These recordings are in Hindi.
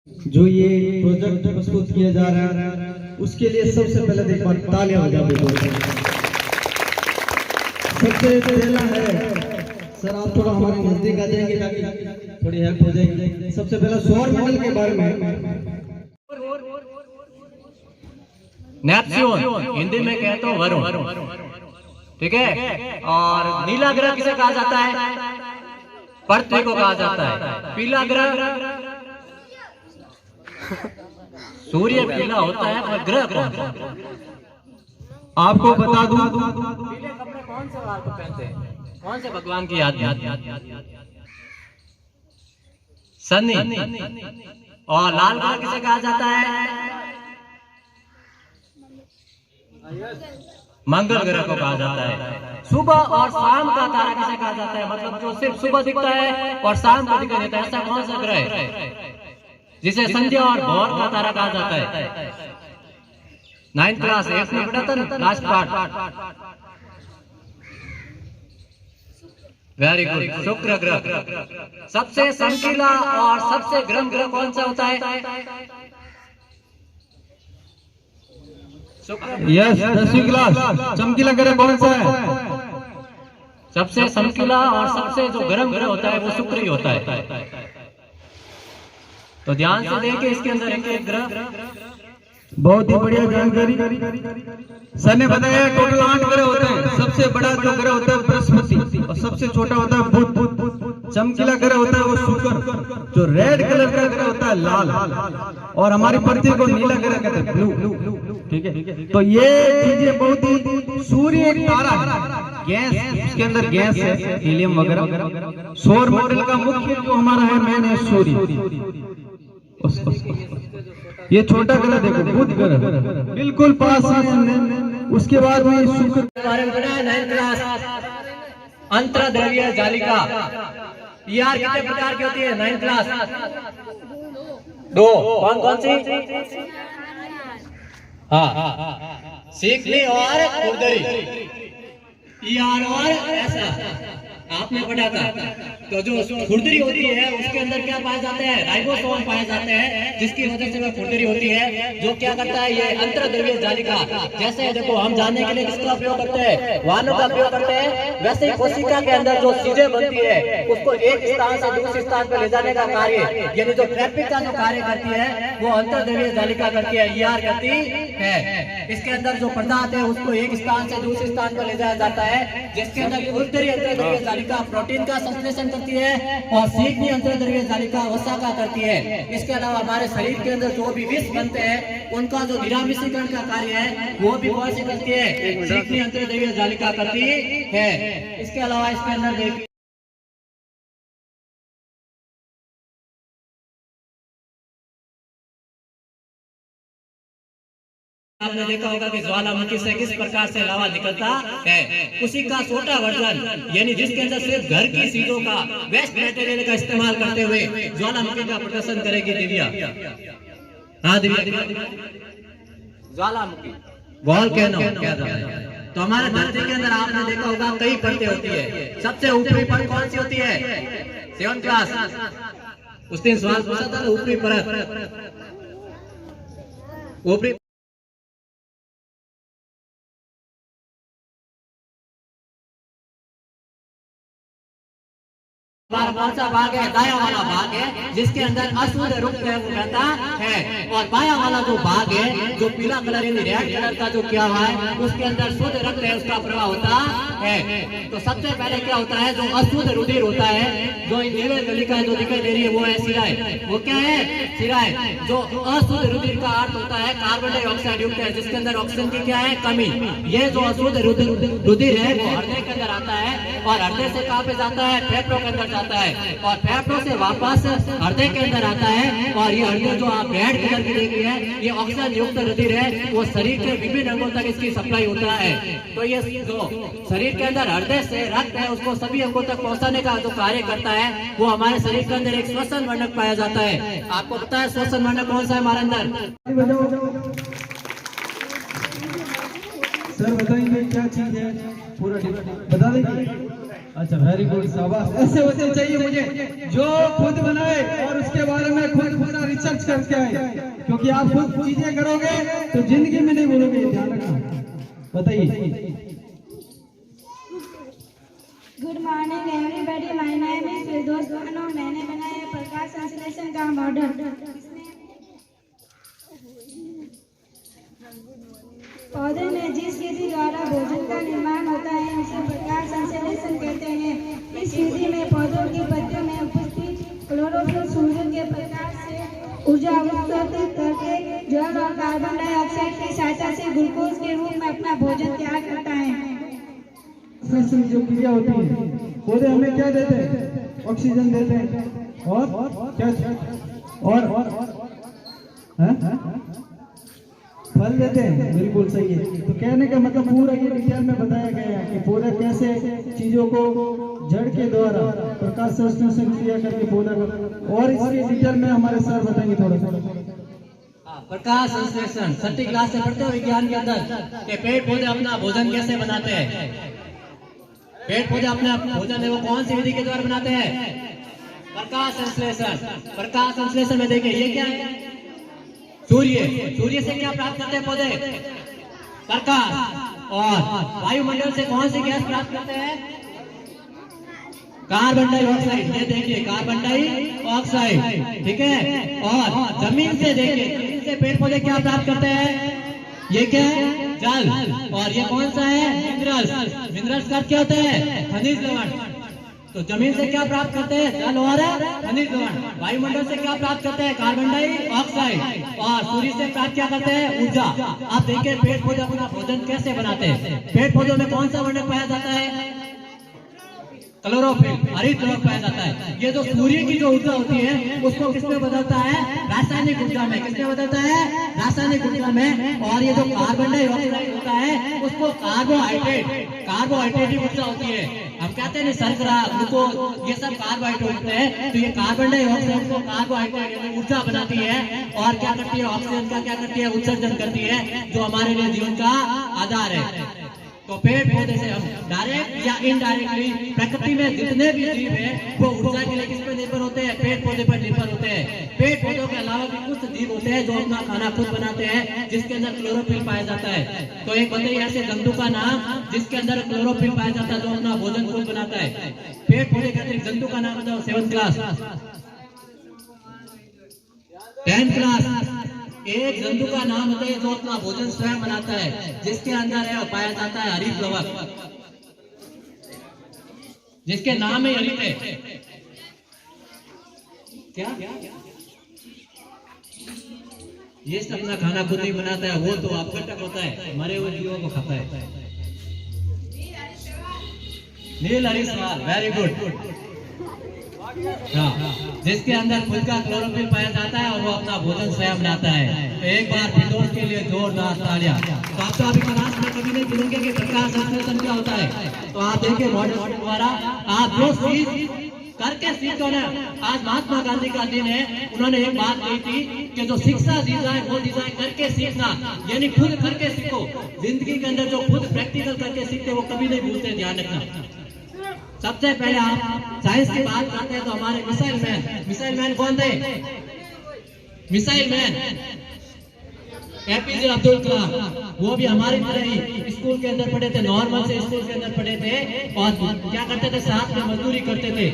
जो ये प्रोजेक्ट प्रस्तुत किया जा रहा है उसके लिए सबसे पहले एक बार तालियां बजा दो। सबसे पहला है सर, आप थोड़ा हमारे नजदीक आ जाएंगे ताकि थोड़ी हेल्प हो जाएगी। सबसे पहला सौर मंडल के बारे में, नेपच्यून हिंदी में कहे तो वरुण, ठीक है। और नीला ग्रह किसे कहा जाता है? पृथ्वी को कहा जाता है। पीला ग्रह सूर्य पीला होता है, पर ग्रह कौन सा? आपको बता दूं, पीले कपड़े कौन से वार को पहनते हैं? कौन से भगवान की याद में? शनि। और लाल ग्रह किसे कहा जाता है? मंगल ग्रह को कहा जाता है। सुबह और शाम का तारा किसे कहा जाता है? मतलब जो सिर्फ सुबह दिखता है और शाम को दिखाई देता है, ऐसा कौन सा ग्रह है जिसे संध्या और भोर का तारा कहा जाता है? 9th क्लास 8 में पढ़ा था ना, लास्ट पार्ट। Very good. शुक्र ग्रह सबसे चमकीला और सबसे गर्म ग्रह कौन सा होता है? यस, 10वीं क्लास। चमकीला ग्रह कौन सा है? सबसे चमकीला और सबसे जो गर्म ग्रह होता है वो शुक्र ही होता है। तो ध्यान से देखिए, इसके अंदर एक ग्रह। बहुत ही बढ़िया जानकारी सर ने बताया। टोटल 8 ग्रह होते हैं। सबसे बड़ा जो ग्रह होता है बृहस्पति और सबसे छोटा होता है बुध। चमकीला ग्रह होता है वो शुक्र। जो रेड कलर का ग्रह होता है लाल, और हमारी पृथ्वी को नीला ग्रह कहते हैं, ब्लू। ठीक है। तो ये चीजें बहुत ही, सूर्य एक तारा है, गैस, उसके अंदर गैस है, हीलियम वगैरह। सौर मंडल का मुख्य जो हमारा है मेन है सूर्य। ये छोटा ग्रह देखो, बुध ग्रह बिल्कुल पास में। उसके बाद में शुक्र के बारे में पढ़ा है 9th क्लास। अंतर्द्रव्य जालिका यार कितने प्रकार की होती है? 9th class 2। कौन सी? हाँ, सीखली और खुरदरी। यार और ऐसा आपने पढ़ा था। तो जो खुरदरी होती है उसके अंदर क्या पाया जाता है? राइबोसोम पाया जाता है, जिसकी वजह से वह खुरदरी होती है। जो क्या करता है? ये अंतर्द्रव्य जालिका। जैसे देखो, हम जानने के लिए किसका उपयोग करते हैं? वाहनों का उपयोग करते हैं। वैसे ही कोशिका के अंदर जो चीजें बनती है उसको एक स्थान से दूसरे स्थान पर ले जाने का कार्य, यानी जो ट्रैफिक का जो कार्य करती है वो अंतर्द्रव्य जालिका करती है, ER करती है। इसके अंदर जो पदार्थ है उसको एक स्थान से दूसरे स्थान पर ले जाया जाता है, जिसके अंदर खुरदरी अंतर्द्रव्य जालिका प्रोटीन का संश्लेषण करती है और सीखनी अंतर्द्रव्य जालिका वसा का करती है। इसके अलावा हमारे शरीर के अंदर जो भी विष बनते हैं उनका जो निरामिषीकरण का कार्य है वो भी कौन सी करती है? सीखनी अंतर्द्रव्य जालिका करती है। इसके अलावा इसके अंदर देखिए, आपने देखा होगा कि ज्वालामुखी से किस प्रकार से लावा निकलता है। उसी का छोटा वर्जन, यानी जिसके अंदर सिर्फ घर की चीजों का, वेस्ट मटेरियल का इस्तेमाल करते हुए ज्वालामुखी का प्रदर्शन करेगी दिव्या। हाँ दिव्या, ज्वालामुखी वॉल्केनो क्या है। तो हमारे धरती के अंदर आपने देखा होगा कई परतें होती है। सबसे ऊपरी परत कौन सी होती है? 7th class. उस दिन सवाल पूछा था ना, ऊपरी परत, ऊपरी कौन सा भाग है? दाया वाला भाग है, जिसके अंदर अशुद्ध रुक्त है वो रहता है। और बाया वाला जो भाग है, जो पीला कलर यानी रेड कलर का जो किया हुआ है, उसके अंदर शुद्ध रक्त है, उसका प्रवाह होता है। तो सबसे पहले क्या होता है? जो अशुद्ध रुधिर होता है, जो नीले नलिका जो दिखाई दे रही है वो है सिराय। वो क्या है? सिराय। जो अशुद्ध रुधिर का अर्थ होता है कार्बन डाइऑक्साइड युक्त है, जिसके अंदर ऑक्सीजन की क्या है? कमी। ये जो अशुद्ध रुधिर है वो हृदय के अंदर आता है, और हृदय से कहाँ पे जाता है? फेफड़ों के अंदर जाता है, और फेफड़ों से वापस हृदय के अंदर आता है। और ये हृदय जो आप रेड कलर की देख रही है, ये ऑक्सीजन युक्त रुधिर है, वो शरीर के विभिन्न अंगों तक इसकी सप्लाई होता है। तो ये जो शरीर के अंदर हृदय से रक्त है उसको सभी अंगों तक पहुंचाने का जो कार्य करता है, वो हमारे शरीर के अंदर एक श्वसन वर्णक पाया जाता है। आपको पता है श्वसन वर्णक कौन सा है हमारे अंदर? सर बताइए क्या चीज है? पूरा बता देंगे। अच्छा, वेरी गुड, शाबाश। ऐसे बच्चे चाहिए मुझे जो खुद बनाए और उसके बारे में खुद पूरा रिसर्च करके आए, क्योंकि आप खुद चीजें करोगे तो जिंदगी में नहीं भूलोगे, ध्यान रखना। बताइए। Good morning everybody, my name is Firdaus Bano. मैंने बनाया प्रकाश संश्लेषण का मॉडल। पौधे में जिस विधि द्वारा भोजन का निर्माण होता है उसे प्रकाश संश्लेषण कहते हैं। इस विधि में पौधों की पत्तियों में उपस्थित क्लोरोफिल सूर्य के प्रकाश से ऊर्जा उत्पन्न करके जल और कार्बन डाइऑक्साइड की सहायता से ग्लूकोज के रूप में अपना भोजन तैयार करता है। जो क्रिया होती है, पौधे हमें क्या देते हैं? ऑक्सीजन देते हैं और क्या फल देते हैं। बिल्कुल सही है। तो कहने का मतलब पूरा ये डिटेल में बताया गया है कि पौधा कैसे चीजों को जड़ के द्वारा प्रकाश संश्लेषण क्रिया करके पौधा को, और इसकी डिटेल में हमारे सर बताएंगे थोड़ा सा। प्रकाश संश्लेषण छठी क्लास से पढ़ते हो विज्ञान के अंदर कि पेड़ पौधे अपना भोजन कैसे बनाते हैं। पेड़ पौधे अपना भोजन है वो कौन सी विधि के द्वारा बनाते हैं? प्रकाश संश्लेषण। प्रकाश संश्लेषण में देखिए ये क्या है? सूर्य। सूर्य से क्या प्राप्त करते हैं पौधे? प्रकाश। और वायुमंडल से कौन सी गैस प्राप्त करते हैं? Carbon dioxide. ये देखिए कार्बन डाइऑक्साइड, ठीक है। और जमीन से देखिए, जमीन से पेड़ पौधे क्या प्राप्त करते हैं? ये क्या है? जल। और ये कौन सा है? मिनरल्स। मिनरल्स का क्या होता है? खनिज लवण। तो जमीन से क्या प्राप्त करते हैं? जल और खनिज लवण। वायुमंडल से क्या प्राप्त करते हैं? Carbon dioxide. और सूर्य से प्राप्त क्या करते हैं? ऊर्जा। आप देखिए पेड़ पौधे अपना भोजन कैसे बनाते हैं। पेड़ पौधों में कौन सा वर्णक पाया जाता है? क्लोरोफिल, हरित द्रव्य पाया जाता है। ये जो सूर्य की जो ऊर्जा होती है उसको किसमें बदलता है? रासायनिक ऊर्जा में। किसमें बदलता है? रासायनिक ऊर्जा में। और ये जो कार्बन डाइऑक्साइड होता है उसको कार्बोहाइड्रेट ऊर्जा होती है। हम कहते हैं शर्करा, ग्लूकोज, ये सब कार्बोहाइड्रेट होते हैं। तो ये कार्बन डाइऑक्साइड को कार्बोहाइड्रेट ऊर्जा बनाती है और क्या करती है? ऑक्सीजन का क्या करती है? उत्सर्जन करती है, जो हमारे लिए जीवन का आधार है। तो पेड़ पौधे से हम डायरेक्ट या इनडायरेक्टली प्रकृति में जितने भी जीव हैं वो ऊर्जा के लिए किस पर निर्भर होते हैं? पेड़ पौधे पर निर्भर होते हैं। पेड़ पौधों के अलावा भी कुछ जीव होते हैं जो अपना खाना खुद बनाते हैं, जिसके अंदर क्लोरोफिल पाया जाता है। तो एक बताइए ऐसे जंतु का नाम जिसके अंदर क्लोरोफिल पाया जाता है, जो अपना भोजन खुद बनाता है। पेड़ पौधे के अतिरिक्त जंतु का नाम बताओ। 7th class, 10th class. एक जंतु का नाम होता है जो अपना भोजन स्वयं बनाता है, जिसके अंदर है पाया जाता है हरित लवक, जिसके नाम है हरित है। क्या ये अपना खाना खुद नहीं बनाता है, वो तो अपघटक होता है, मरे हुए जीवों को खाता है। नील हरित, वेरी गुड। हाँ, जिसके अंदर खुद का क्लोरोफिल पाया जाता है और वो अपना भोजन स्वयं बनाता है। तो एक बार फिरदौस के लिए जोरदार तालियां। तो आप तो अभी क्लास में कभी नहीं भूलेंगे कि प्रकाश संश्लेषण क्या होता है। तो आप देखिए मॉडल द्वारा आप जो चीज करके सीखो ना। आज महात्मा गांधी का दिन है, उन्होंने एक बात कही थी कि जो शिक्षा दी जाए वो दी जाए करके सीखना, यानी खुद करके सीखो। जिंदगी के अंदर जो खुद प्रैक्टिकल करके सीखते वो कभी नहीं भूलते, ध्यान रखना। सबसे पहले आप साइंस की बात करते हैं तो हमारे मिसाइल मैन कौन थे? Missile man APJ Abdul Kalam. वो भी हमारी तरह ही स्कूल के अंदर पढ़े थे, नॉर्मल से स्कूल के अंदर पढ़े थे और क्या करते थे? साथ में मजदूरी करते थे,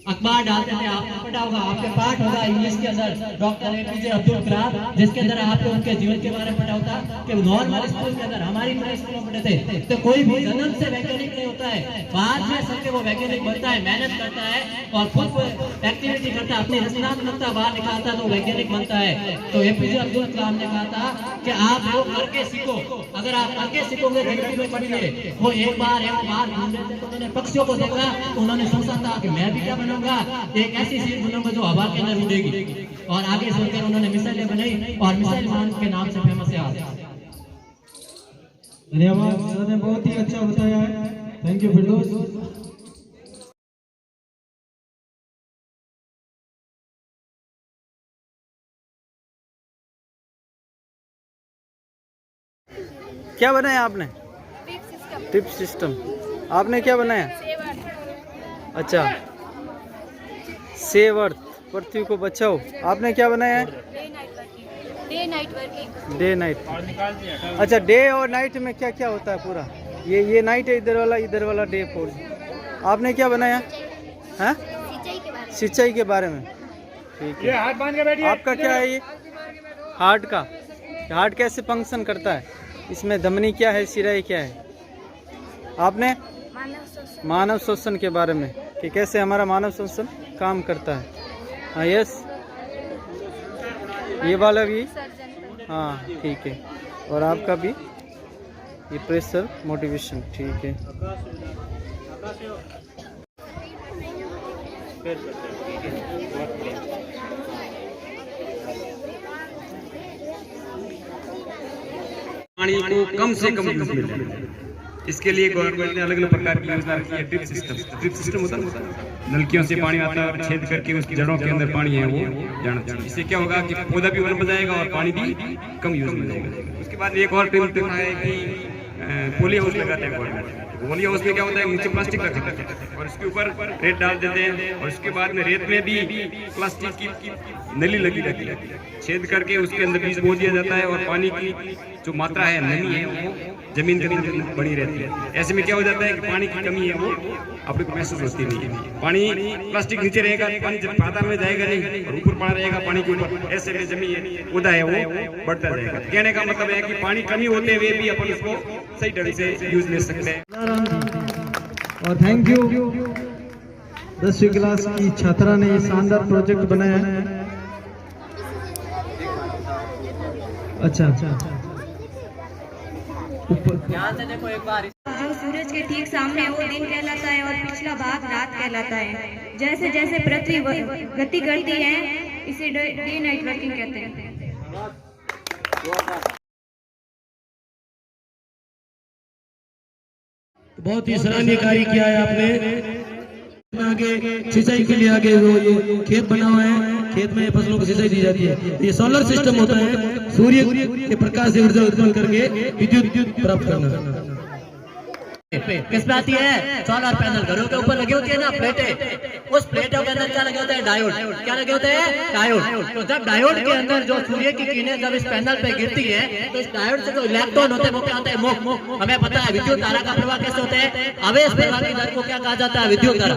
अखबार डालते थे। आपने पढ़ा होगा, आपके पाठ होगा इंग्लिश के अंदर डॉक्टर एपीजे अब्दुल कलाम, जिसके अंदर आपको उनके जीवन के बारे में पढ़ा होता कि नॉर्मल स्कूल के अंदर हमारी तरह स्कूल में पढ़े थे। तो कोई भी जन्म से वैज्ञानिक नहीं होता है, बाद में सबके वो वैज्ञानिक बनता है, मेहनत करता है और खुद एक्टिविटी करता है, अपनी रचनात्मकता बाहर निकालता है तो वैज्ञानिक बनता है। तो एपीजे अब्दुल कलाम ने कहा था कि आप लोग करके सीखो। अगर आप करके सीखोगे जिंदगी में पढ़िए। वो एक बार ढूंढ रहे थे तो उन्होंने पक्षियों को देखा, तो उन्होंने सोचा था कि मैं भी क्या बनूंगा, एक ऐसी चीज बनूंगा जो हवा के अंदर उड़ेगी। और आगे चलकर उन्होंने मिसाइलें बनाई और मिसाइल मैन के नाम से फेमस है आज। धन्यवाद, सर ने बहुत ही अच्छा बताया है। थैंक यू फिरदौस। क्या बनाया आपने? Tip system. आपने क्या बनाया? अच्छा, सेव अर्थ, पृथ्वी को बचाओ। आपने क्या बनाया है? Day night working. Day night. अच्छा, डे और नाइट में क्या क्या होता है पूरा? ये नाइट है इधर वाला डे फोर। आपने क्या बनाया? हैं? सिंचाई के बारे में। ठीक है। हाथ बांध के बैठिए। आपका क्या है ये? हार्ट का। हार्ट कैसे फंक्शन करता है? इसमें धमनी क्या है, सिराई क्या है? आपने मानव श्वसन के बारे में कि कैसे हमारा मानव श्वसन काम करता है। हाँ, यस, ये वाला भी। हाँ, ठीक है। और आपका भी ये प्रेशर मोटिवेशन। ठीक है। पानी को कम से कम यूज मिले, इसके लिए गवर्नमेंट ने अलग अलग प्रकार की योजना रखी है। ड्रिप सिस्टम होता है, नलकियों से पानी आता है और छेद करके उस जड़ों के अंदर पानी है वो जाना चाहिए। इससे क्या होगा कि पौधा भी उन्नत जाएगा और पानी भी कम यूज में जाएगा। उसके बाद एक और टिप है कि पोली हाउस लगाते हैं गवर्नमेंट। पोली हाउस में क्या होता है, नीचे प्लास्टिक रखा जाता है और उसके ऊपर रेत डाल देते हैं और उसके बाद में रेत में भी प्लास्टिक की नली लगी रहती है, छेद करके उसके अंदर बीज बो दिया जाता है और पानी की जो मात्रा है, नमी है, वो जमीन के अंदर बनी रहती है। ऐसे में क्या हो जाता है कि पानी की कमी है वो अपने को महसूस होती नहीं है। पानी प्लास्टिक नीचे रहेगा, पानी जब पाताल में जाएगा नहीं और ऊपर पड़ा रहेगा पानी के ऊपर, ऐसे में जमीन पौधा है वो बढ़ता जाएगा। कहने का मतलब है कि पानी कमी होते हुए भी अपन उसको सही ढंग से यूज ले सकते हैं। और थैंक यू 10वीं क्लास की छात्रा ने ये शानदार प्रोजेक्ट बनाया है। अच्छा, ध्यान से देखो एक बार। जो सूरज के ठीक सामने है वो दिन कहलाता है और पिछला भाग रात कहलाता है। जैसे जैसे पृथ्वी गति करती है इसे डे नाइट वर्किंग कहते हैं। बहुत ही सराहनीय कार्य किया है आपने। आगे सिंचाई के लिए आगे वो ये खेत बना हुआ है, खेत में फसलों को सिंचाई दी जाती है। ये सोलर सिस्टम होता है, सूर्य के प्रकाश से ऊर्जा उत्पन्न करके विद्युत प्राप्त करना। किस पे आती है? Solar panel. घरों के ऊपर लगी होती है ना प्लेटें, उस प्लेटों के अंदर क्या लगे होते हैं? डायोड। क्या लगे होते हैं? डायोड। तो जब डायोड के अंदर जो सूर्य की किरणें जब इस पैनल पे गिरती है तो इस डायोड से जो इलेक्ट्रॉन होते हैं वो क्या होते हैं? मुक्त। हमें पता है विद्युत धारा का प्रवाह कैसे होता है? आवेश प्रवाह की दर को क्या कहा जाता है? विद्युत धारा।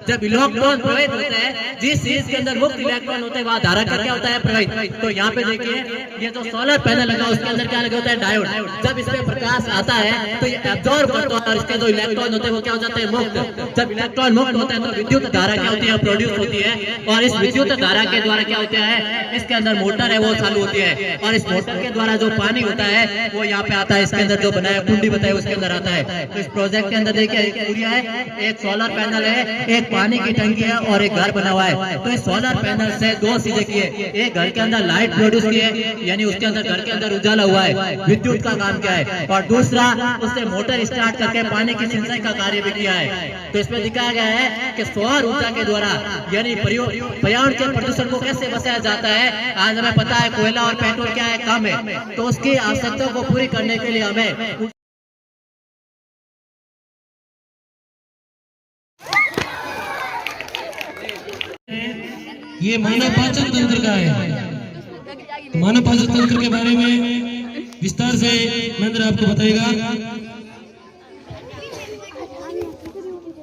जब इलेक्ट्रॉन प्रवाहित होते हैं, जिस चीज के अंदर मुक्त इलेक्ट्रॉन होते हैं वहां धारा का क्या होता है? प्रवाहित। तो यहाँ पे देखिए ये जो सोलर पैनल लगा उसके अंदर क्या लगे होता है? डायोड। जब इसमें प्रकाश आता है तो ये एब्जॉर्ब करता है और इसके जो इलेक्ट्रॉन होते हैं वो क्या हो जाते हैं? मुक्त। जब इलेक्ट्रॉन मुक्त होते हैं तो विद्युत धारा क्या होती है? प्रोड्यूस होती है और इस विद्युत धारा के द्वारा क्या होता है? इसके अंदर मोटर है वो चालू होती है और इस मोटर के द्वारा जो पानी होता है वो यहाँ पे आता है। इसके अंदर जो बनाया कुंडी बताया उसके अंदर आता है। तो इस प्रोजेक्ट के अंदर देखिए एक सूर्य है, एक सोलर पैनल है, एक पानी की टंकी है और एक घर बना हुआ है। तो इस सोलर पैनल से दो चीजें की है, एक घर के अंदर लाइट प्रोड्यूस की है, यानी उसके अंदर घर के अंदर उजाला हुआ है, विद्युत का काम क्या है, और दूसरा उससे मोटर स्टार्ट करके पानी की सिंचाई का कार्य भी किया है। तो इसमें दिखाया गया है कि सौर ऊर्जा के द्वारा यानी पर्यावरण के प्रदूषण को कैसे बचाया जाता है। आज हमें पता है कोयला और पेट्रोल क्या है? कम है। तो उसकी आवश्यकता को पूरी करने के लिए हमें ये मानव पाचन तंत्र का है। मानव पाचन तंत्र के बारे में विस्तार से महेंद्र आपको बताएगा।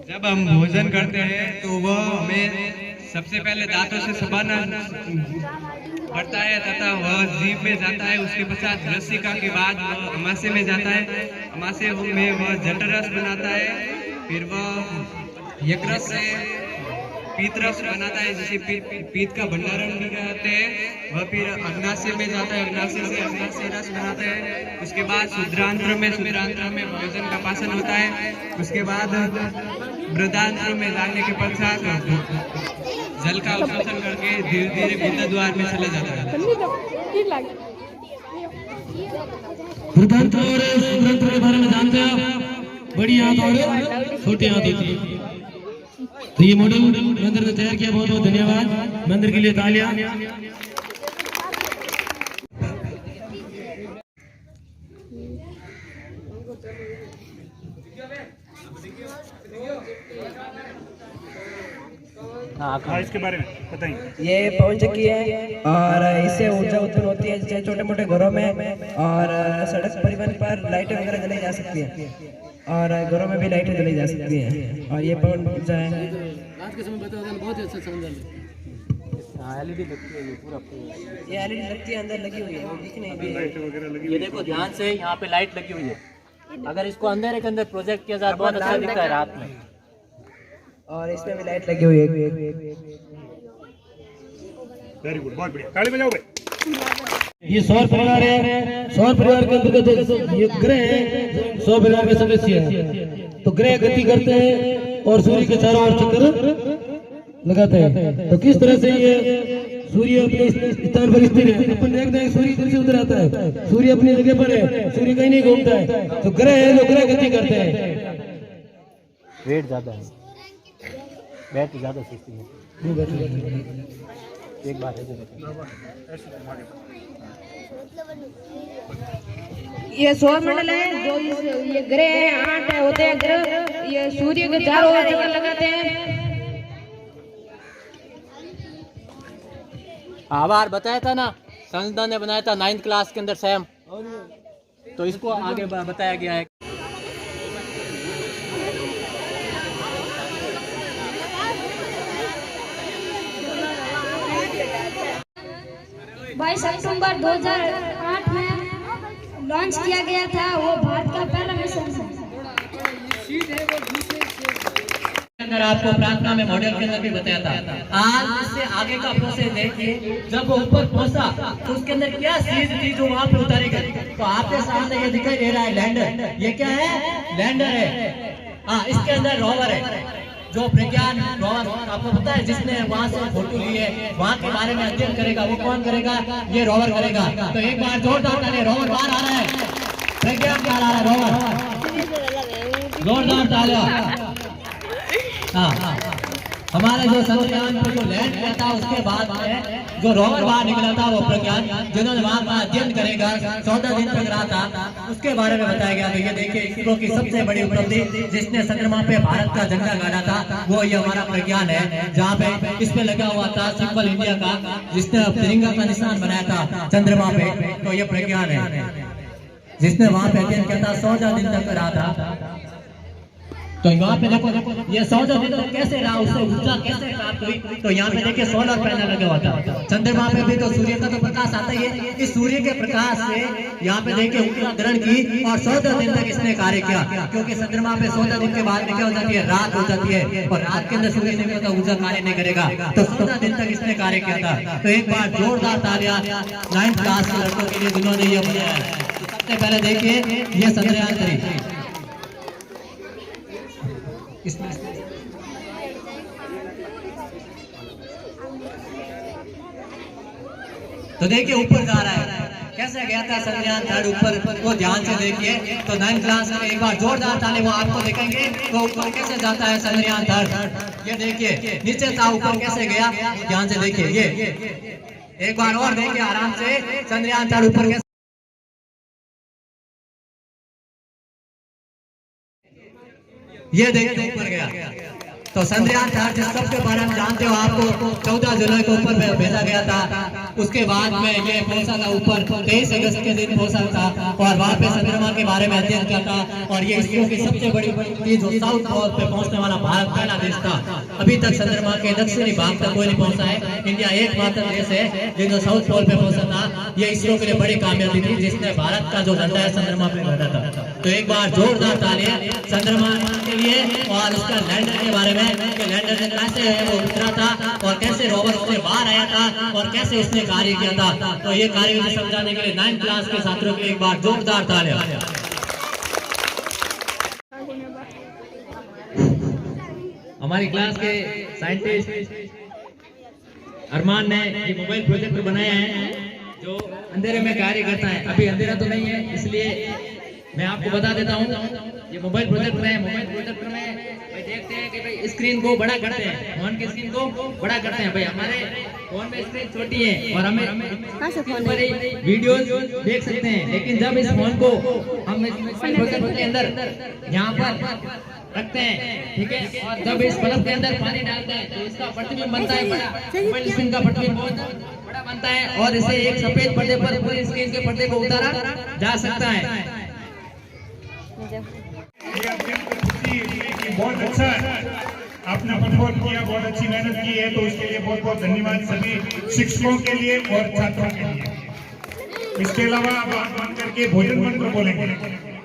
जब हम भोजन करते हैं तो वह हमें सबसे पहले दांतों से चबाना पड़ता है तथा वह जीभ में जाता है। उसके पश्चात रसिका के बाद वह अमाशय में जाता है। अमाशय में वह जठरस बनाता है, फिर वह यकृत से पीतरस बनाता है, जिसे पीत का भंडारण भी कहते हैं। वह फिर अग्नाशय में जाता है, अग्नाशय से अग्नाशय रस बनाता है। उसके बाद शुद्रांत्र में भोजन का पाचन होता है। उसके बाद बृहदांत्र में जाने के पश्चात जल का अवशोषण करके धीरे धीरे गुदा द्वार में चला जाता है। बृहदांत्र और शुद्रांत्र के बारे में जानते हैं आप? बड़ी आंत और छोटी आंत होती है। तो ये मॉडल महेंद्र ने तैयार किया। बहुत बहुत धन्यवाद महेंद्र के लिए, तालियां। हाँ, इसके बारे में बताइए। ये पवन चक्की है और इससे ऊर्जा उत्पन्न होती है छोटे मोटे घरों में, और सड़क परिवहन पर लाइटें वगैरह जलाई जा सकती है, और घरों में भी लाइटें जलाई जा सकती हैं, और ये पवन ऊर्जा है। आज के समय बताओ बहुत अच्छा समझ एलईडी लगती है ये पूरा ये एलईडी लगती है, अंदर लगी हुई है, वो दिख नहीं रही है। ये देखो ध्यान से, यहाँ पे लाइट लगी हुई है। अगर इसको अंधेरे के अंदर प्रोजेक्ट किया जाए बहुत अच्छा दिखता है रात में। और इसमें भी लाइट लगी हुई है। वेरी गुड, बहुत बढ़िया, ताली बजाओ भाई। ये सौर परिवार है। सौर परिवार के अंतर्गत ये ग्रह है, सौर परिवार के सदस्य हैं। तो ग्रह गति करते हैं और सूर्य के चारों ओर चक्कर लगाते हैं। तो किस तरह से ये सूर्य अपने स्थान पर स्थिर है, अपन देखते हैं सूर्य इधर से उधर आता है, सूर्य अपनी जगह पर है, सूर्य कहीं नहीं घूमता है। तो ग्रह है जो ग्रह गति करते हैं। वेट ज्यादा है, बैटरी ज्यादा सस्ती है। एक बात है जो ये सौरमंडल है, जो ये ग्रह है, 8 होते हैं ग्रह। ये सूर्य के चारों ओर चक्कर लगाते हैं। आभार बताया था ना, संस्था ने बनाया था 9th क्लास के अंदर सैम, तो इसको आगे बताया गया है। 22 अक्टूबर 2008 में लॉन्च किया गया था। वो भारत का पहला मिशन है। अगर आपको प्रार्थना में मॉडल के अंदर भी बताया था। आज इससे आगे का प्रोसेस देखिए, जब वो ऊपर पहुंचा तो उसके अंदर क्या चीज थी जो वहां पे उतारी गई। तो आपके सामने ये दिखाई दे रहा है लैंडर। ये क्या है? लैंडर है। हाँ, इसके अंदर रोवर है, जो प्रज्ञान रोवर आपको पता है, जिसने वहां से फोटो ली है, वहां के बारे में अध्ययन करेगा। वो कौन करेगा? ये रोवर करेगा। तो एक बार जोरदार ताली, रोवर बाहर आ रहा है, प्रज्ञान बाहर आ रहा है, रोवर जोरदार तालियां। हाँ, हमारे जो चंद्रयान पे जो लैंड किया था उसके बाद में जो रोवर बाहर निकला था वो प्रज्ञान, जिन्होंने वहां का अध्ययन करेगा 14 दिन तक रहा था, उसके बारे में बताया गया। तो ये देखिए इसरो की सबसे बड़ी उपलब्धि, जिसने चंद्रमा पे भारत का झंडा गाड़ा था, वो ये हमारा प्रज्ञान है। जहाँ पे इसमें लगा हुआ था सिंबल इंडिया का, जिसने तिरंगा का निशान बनाया था चंद्रमा पे, तो ये प्रज्ञान है, जिसने वहां पे अध्ययन किया था, 14 दिन तक रहा था। तो यहाँ पे देखो ये 14 दिन तक कैसे रहा, उससे ऊर्जा कैसे प्राप्त हुई। तो यहाँ पे देखिए सोलर पैनल लगा हुआ था। चंद्रमा पे भी तो सूर्य का तो प्रकाश आता ही है। इस सूर्य के प्रकाश से यहाँ पे देखिए ऊर्जा ग्रहण की और 14 दिन तक इसने कार्य किया, क्योंकि चंद्रमा पे 14 दिन के बाद में क्या हो जाती है? रात हो जाती है, और रात के अंदर सूर्य नहीं होता, ऊर्जा कार्य नहीं करेगा। तो 14 दिन तक इसने कार्य किया था। तो एक बार जोरदार तालियां 9th क्लास के लड़कों के लिए जिन्होंने ये बनाया है। सबसे पहले देखिए ये चंद्रयान 3 इसमें तो देखिए ऊपर जा रहा है, कैसे गया था चंद्रयान 3 ऊपर, वो ध्यान से देखिए। तो 9th क्लास में एक बार जोरदार ताली वो आपको दिखाएंगे, वो ऊपर कैसे जाता है चंद्रयान 3। ये देखिए नीचे था, ऊपर कैसे गया, ध्यान से देखिए। ये एक बार और देखिए आराम से, चंद्रयान 3 ऊपर कैसे, ये देखिए ऊपर गया। तो चंद्रयान 4 जिस सबके बारे में जानते हो, आपको 14 जुलाई को ऊपर भेजा गया था। उसके बाद में ये पहुंचा था ऊपर, 23 अगस्त के दिन पहुंचा था, और वहां पे चंद्रमा के बारे में अध्ययन किया था। और ये इसरो की सबसे बड़ी चीज, जो साउथ पोल पे पहुंचने वाला भारत पहला देश था। अभी तक चंद्रमा के दक्षिणी भाग तक कोई नहीं पहुंचा है। इंडिया एकमात्र देश है जो साउथ पोल पे पहुंचा था। ये इसरो के लिए बड़ी कामयाबी थी, जिसने भारत का जो झंडा है चंद्रमा पे गाड़ा था। तो एक बार जोरदार तालियां चंद्रमा के लिए और उसका लैंडर के बारे में, कि लैंडर ने कैसे वो उतरा था और कैसे रोवर उससे बाहर आया था और कैसे उसने कार्य किया था। तो ये कार्य समझाने के लिए 9th क्लास के छात्रों के लिए एक बार जोरदार तालियां। हमारी क्लास के साइंटिस्ट अरमान ने ये मोबाइल प्रोजेक्टर बनाया है, जो अंधेरे में कार्य करता है। अभी अंधेरा तो नहीं है, इसलिए मैं आपको बता देता हूँ। ये मोबाइल प्रोजेक्टर है। मोबाइल प्रोजेक्टर में भाई देखते हैं कि भाई स्क्रीन को बड़ा करते हैं, फोन की स्क्रीन को बड़ा करते हैं। भाई हमारे फोन में स्क्रीन छोटी है और हमें वीडियो देख सकते हैं, लेकिन जब इस फोन को हम इस प्रोजेक्टर के अंदर यहाँ पर रखते हैं, ठीक है। और जब इस बल्ब के अंदर पानी डालते हैं तो इसका प्रतिबिंब बनता है बड़ा, मोबाइल स्क्रीन का प्रतिबिंब बहुत बड़ा बनता है और इसे एक सफेद पर्दे पर पूरी स्क्रीन के पर्दे को उतारा जा सकता है। बहुत अच्छा आपने परफॉर्म किया, बहुत अच्छी मेहनत की है, तो उसके लिए बहुत बहुत धन्यवाद सभी शिक्षकों के लिए और छात्रों के लिए। इसके अलावा आप हाथ बंद करके भोजन मंत्र बोलेंगे,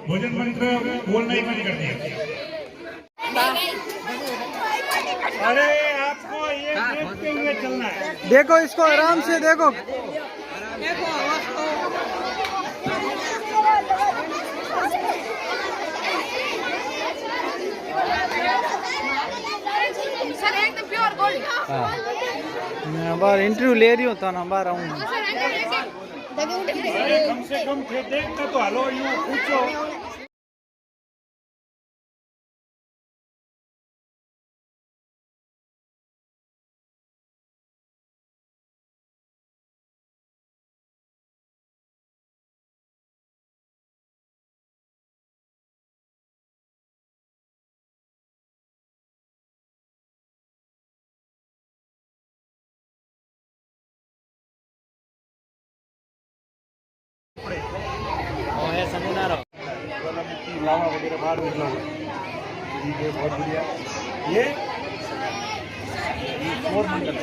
भोजन मंत्र बोलना ही बंद कर दिया। अरे आपको ये देखते हुए चलना है, देखो इसको आराम से देखो। मैं बार इंटरव्यू ले रही हूँ तो ना बार आऊँ। कम से कम देखना तो हलो यूँ पूछो। लावा वगैरह बाहर निकला हुआ ठीक है, बहुत बढ़िया। ये और मंडल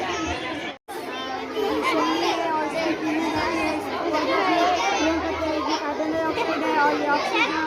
कार्बन डाइऑक्साइड है और ये ऑक्सीजन